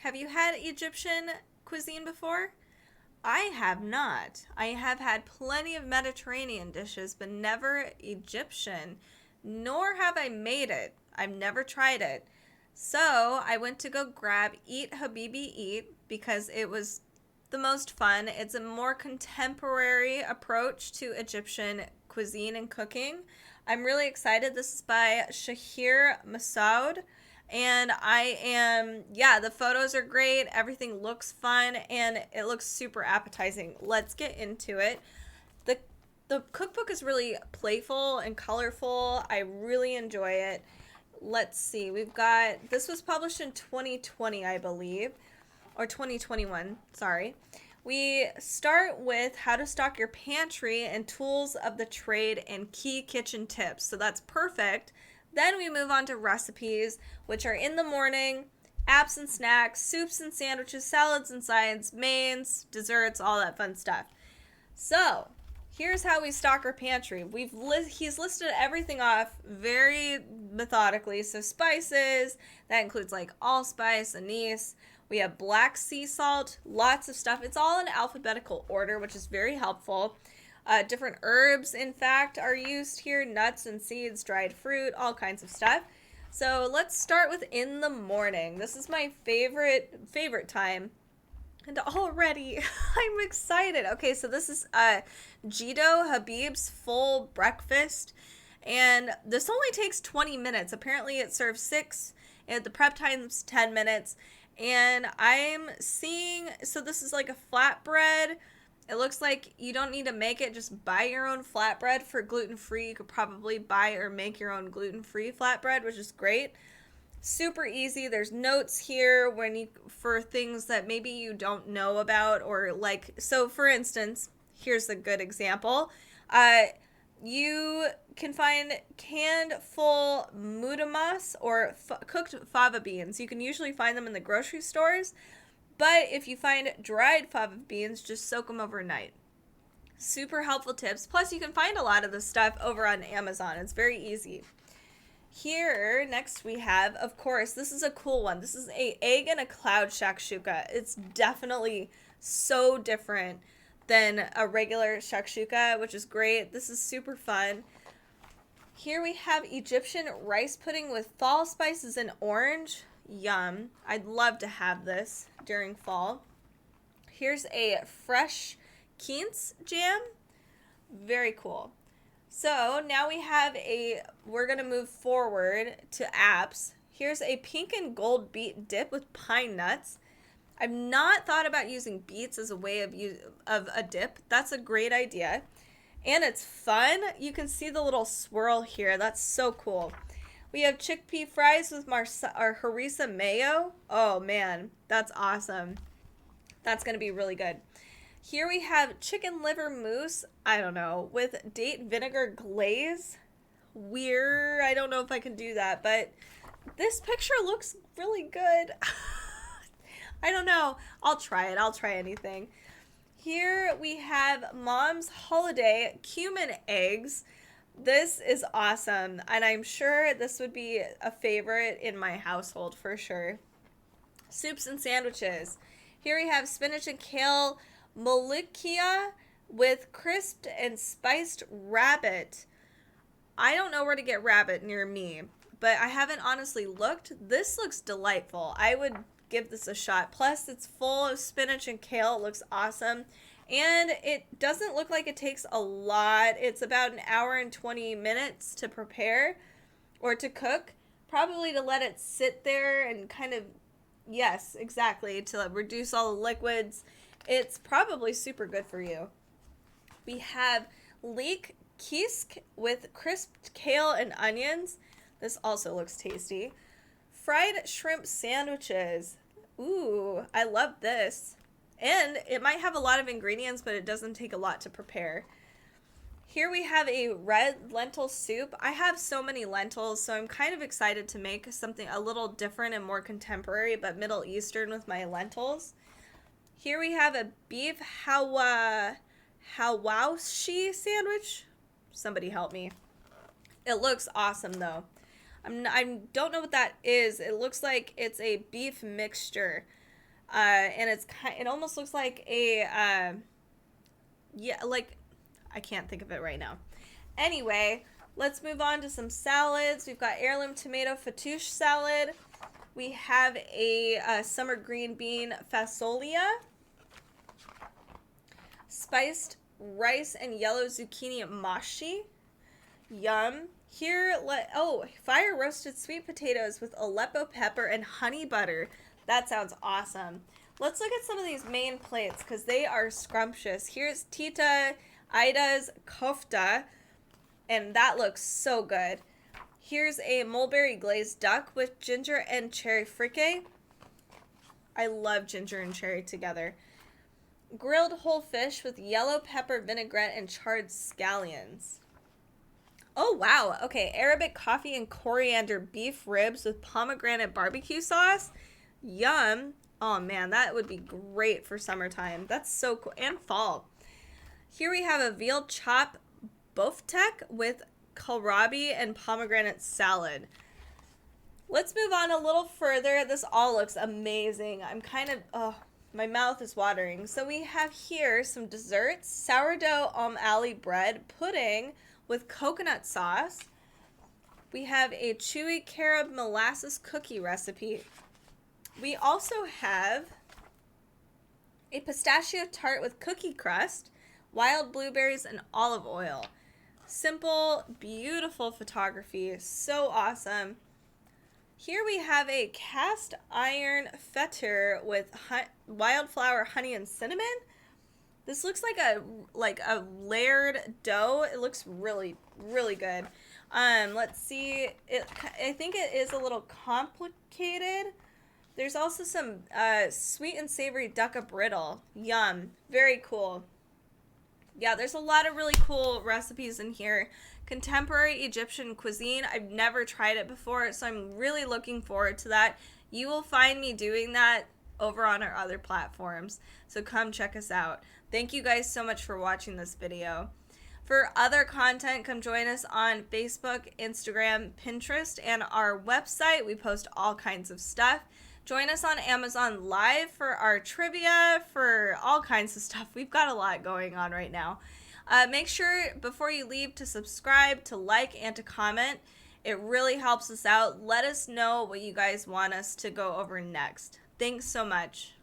Have you had Egyptian cuisine before? I have not. I have had plenty of Mediterranean dishes, but never Egyptian, nor have I made it. I've never tried it. So I went to go grab Eat Habibi Eat because it was the most fun. It's a more contemporary approach to Egyptian cuisine and cooking. I'm really excited. This is by Shahir Massoud. And yeah, the photos are great. Everything looks fun and it looks super appetizing. Let's get into it. The, the cookbook is really playful and colorful. I really enjoy it. Let's see. This was published in 2020, I believe, or 2021, sorry. We start with how to stock your pantry and tools of the trade and key kitchen tips. So that's perfect. Then we move on to recipes, which are in the morning, apps and snacks, soups and sandwiches, salads and sides, mains, desserts, all that fun stuff. So here's how we stock our pantry. He's listed everything off very methodically. So spices, that includes like allspice, anise. We have black sea salt, lots of stuff. It's all in alphabetical order, which is very helpful. Different herbs, in fact, are used here. Nuts and seeds, dried fruit, all kinds of stuff. So let's start with in the morning. This is my favorite time. And already, I'm excited. Okay, so this is Jito Habib's full breakfast. And this only takes 20 minutes. Apparently it serves 6. And the prep time's 10 minutes. And I'm seeing, so this is like a flatbread. It looks like you don't need to make it. Just buy your own flatbread for gluten-free. You could probably buy or make your own gluten-free flatbread, which is great. Super easy. There's notes here for things that maybe you don't know about, or like, so for instance, here's a good example. You can find canned full mutamas or cooked fava beans. You can usually find them in the grocery stores. But if you find dried fava beans, just soak them overnight. Super helpful tips. Plus, you can find a lot of this stuff over on Amazon. It's very easy. Here, next we have, of course, this is a cool one. This is a egg and a cloud shakshuka. It's definitely so different than a regular shakshuka, which is great. This is super fun. Here we have Egyptian rice pudding with fall spices and orange. Yum. I'd love to have this during fall. Here's a fresh quince jam. Very cool. So now we're going to move forward to apps. Here's a pink and gold beet dip with pine nuts. I've not thought about using beets as a way of a dip. That's a great idea. And it's fun. You can see the little swirl here. That's so cool. We have chickpea fries with harissa mayo. Oh man, that's awesome. That's going to be really good. Here we have chicken liver mousse, I don't know, with date vinegar glaze. Weird. I don't know if I can do that, but this picture looks really good. I don't know. I'll try it. I'll try anything. Here we have Mom's Holiday cumin eggs. This is awesome, and I'm sure this would be a favorite in my household for sure. Soups and sandwiches. Here we have spinach and kale malikia with crisped and spiced rabbit. I don't know where to get rabbit near me, but I haven't honestly looked. This looks delightful. I would give this a shot. Plus, it's full of spinach and kale. It looks awesome. And it doesn't look like it takes a lot. It's about an hour and 20 minutes to prepare or to cook. Probably to let it sit there and kind of, yes, exactly, to reduce all the liquids. It's probably super good for you. We have leek kisk with crisped kale and onions. This also looks tasty. Fried shrimp sandwiches. Ooh, I love this. And it might have a lot of ingredients, but it doesn't take a lot to prepare. Here we have a red lentil soup. I have so many lentils, so I'm kind of excited to make something a little different and more contemporary, but Middle Eastern with my lentils. Here we have a beef hawashi sandwich. Somebody help me. It looks awesome, though. I don't know what that is. It looks like it's a beef mixture. And it almost looks like a yeah, like I can't think of it right now. Anyway, let's move on to some salads. We've got heirloom tomato fattoush salad. We have a summer green bean fasolia, spiced rice and yellow zucchini mashi. Yum. Here, fire roasted sweet potatoes with Aleppo pepper and honey butter. That sounds awesome. Let's look at some of these main plates because they are scrumptious. Here's Tita Ida's kofta, and that looks so good. Here's a mulberry glazed duck with ginger and cherry fricke. I love ginger and cherry together. Grilled whole fish with yellow pepper vinaigrette and charred scallions. Oh, wow. Okay, Arabic coffee and coriander beef ribs with pomegranate barbecue sauce. Yum. Oh, man, that would be great for summertime. That's so cool. And fall. Here we have a veal chop boftek with kohlrabi and pomegranate salad. Let's move on a little further. This all looks amazing. My mouth is watering. So we have here some desserts. Sourdough ali bread pudding with coconut sauce. We have a chewy carob molasses cookie recipe. We also have a pistachio tart with cookie crust, wild blueberries, and olive oil. Simple, beautiful photography. So awesome. Here we have a cast iron feta with wildflower, honey, and cinnamon. This looks like a layered dough. It looks really, really good. Let's see. I think it is a little complicated. There's also some sweet and savory dukkha brittle. Yum. Very cool. Yeah, there's a lot of really cool recipes in here. Contemporary Egyptian cuisine. I've never tried it before, so I'm really looking forward to that. You will find me doing that over on our other platforms, so come check us out. Thank you guys so much for watching this video. For other content, come join us on Facebook, Instagram, Pinterest, and our website. We post all kinds of stuff. Join us on Amazon Live for our trivia, for all kinds of stuff. We've got a lot going on right now. Make sure before you leave to subscribe, to like, and to comment. It really helps us out. Let us know what you guys want us to go over next. Thanks so much.